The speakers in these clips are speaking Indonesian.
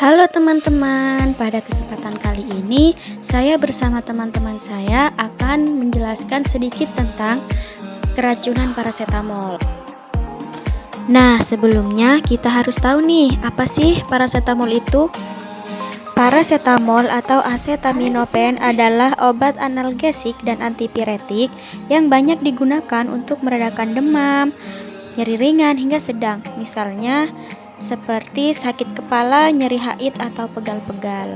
Halo teman-teman, pada kesempatan kali ini saya bersama teman-teman saya akan menjelaskan sedikit tentang keracunan parasetamol. Nah, sebelumnya kita harus tahu nih, apa sih parasetamol itu? Parasetamol atau acetaminophen adalah obat analgesik dan antipiretik yang banyak digunakan untuk meredakan demam, nyeri ringan hingga sedang, misalnya seperti sakit kepala, nyeri haid, atau pegal-pegal.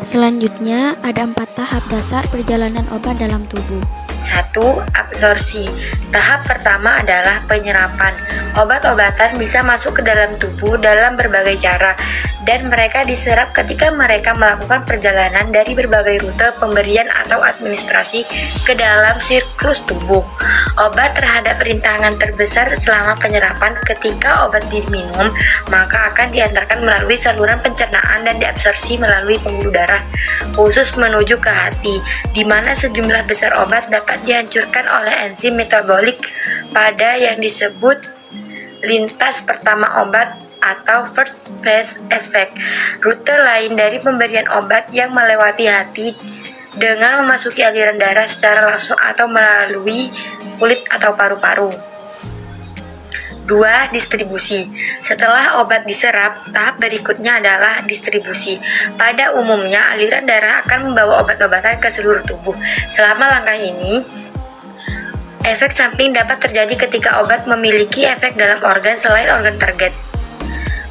Selanjutnya, ada 4 tahap dasar perjalanan obat dalam tubuh. 1. Absorpsi. Tahap pertama adalah penyerapan. Obat-obatan bisa masuk ke dalam tubuh dalam berbagai cara, dan mereka diserap ketika mereka melakukan perjalanan dari berbagai rute pemberian atau administrasi ke dalam siklus tubuh. Obat terhadap rintangan terbesar selama penyerapan. Ketika obat diminum, maka akan diantarkan melalui saluran pencernaan dan diabsorpsi melalui pembuluh darah khusus menuju ke hati, di mana sejumlah besar obat dapat dihancurkan oleh enzim metabolik pada yang disebut lintas pertama obat atau first phase effect. Rute lain dari pemberian obat yang melewati hati dengan memasuki aliran darah secara langsung atau melalui kulit atau paru-paru. 2. Distribusi. Setelah obat diserap, tahap berikutnya adalah distribusi. Pada umumnya, aliran darah akan membawa obat-obatan ke seluruh tubuh. Selama langkah ini, efek samping dapat terjadi ketika obat memiliki efek dalam organ selain organ target.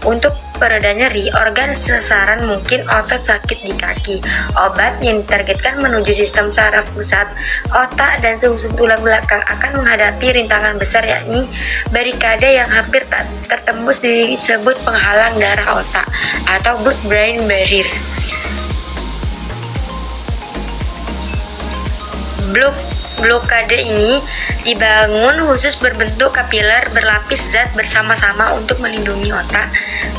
Untuk pereda nyeri, organ sasaran mungkin otot sakit di kaki. Obat yang ditargetkan menuju sistem saraf pusat, otak, dan sumsum tulang belakang akan menghadapi rintangan besar, yakni barikade yang hampir tak tertembus disebut penghalang darah otak atau blood-brain barrier. Blokade ini dibangun khusus berbentuk kapiler berlapis zat bersama-sama untuk melindungi otak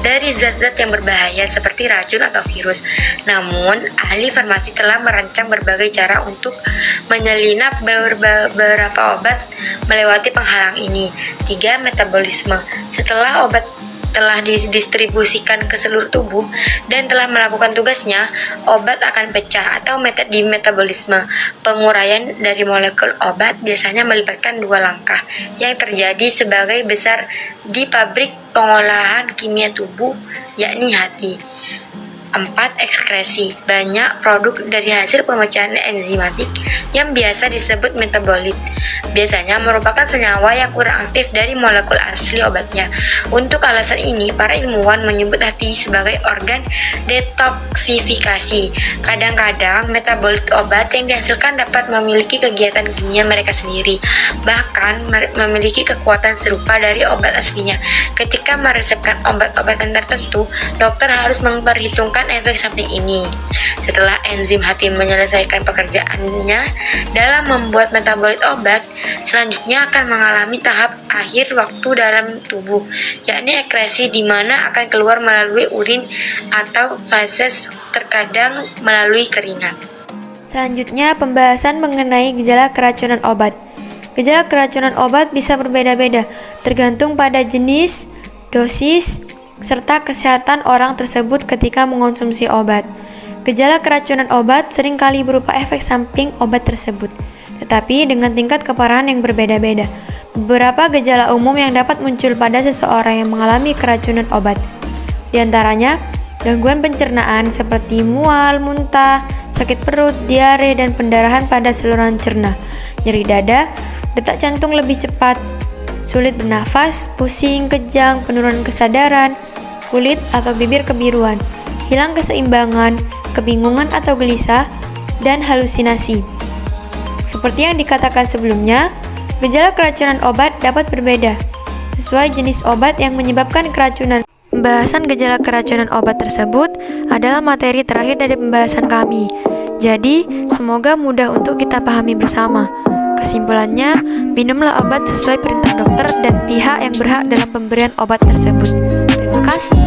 dari zat-zat yang berbahaya seperti racun atau virus. Namun, ahli farmasi telah merancang berbagai cara untuk menyelinap beberapa obat melewati penghalang ini. 3. Metabolisme. Setelah obat telah didistribusikan ke seluruh tubuh dan telah melakukan tugasnya, obat akan pecah atau di metabolisme. Penguraian dari molekul obat biasanya melibatkan 2 langkah yang terjadi sebagai besar di pabrik pengolahan kimia tubuh, yakni hati. 4. Ekskresi. Banyak produk dari hasil pemecahan enzimatik yang biasa disebut metabolit biasanya merupakan senyawa yang kurang aktif dari molekul asli obatnya. Untuk alasan ini, para ilmuwan menyebut hati sebagai organ detoksifikasi. Kadang-kadang metabolit obat yang dihasilkan dapat memiliki kegiatan kimia mereka sendiri, bahkan memiliki kekuatan serupa dari obat aslinya. Ketika meresepkan obat-obatan tertentu, dokter harus memperhitungkan efek samping ini. Setelah enzim hati menyelesaikan pekerjaannya dalam membuat metabolit obat, selanjutnya akan mengalami tahap akhir waktu dalam tubuh, yakni ekskresi, di mana akan keluar melalui urin atau feses, terkadang melalui keringat. Selanjutnya, pembahasan mengenai gejala keracunan obat. Gejala keracunan obat bisa berbeda-beda, tergantung pada jenis, dosis, serta kesehatan orang tersebut ketika mengonsumsi obat. Gejala keracunan obat seringkali berupa efek samping obat tersebut, tetapi dengan tingkat keparahan yang berbeda-beda. Beberapa gejala umum yang dapat muncul pada seseorang yang mengalami keracunan obat, di antaranya gangguan pencernaan seperti mual, muntah, sakit perut, diare, dan pendarahan pada saluran cerna, nyeri dada, detak jantung lebih cepat, sulit bernafas, pusing, kejang, penurunan kesadaran, kulit atau bibir kebiruan, hilang keseimbangan, kebingungan atau gelisah, dan halusinasi. Seperti yang dikatakan sebelumnya, gejala keracunan obat dapat berbeda sesuai jenis obat yang menyebabkan keracunan. Pembahasan gejala keracunan obat tersebut adalah materi terakhir dari pembahasan kami. Jadi, semoga mudah untuk kita pahami bersama. Kesimpulannya, minumlah obat sesuai perintah dokter dan pihak yang berhak dalam pemberian obat tersebut. Terima kasih.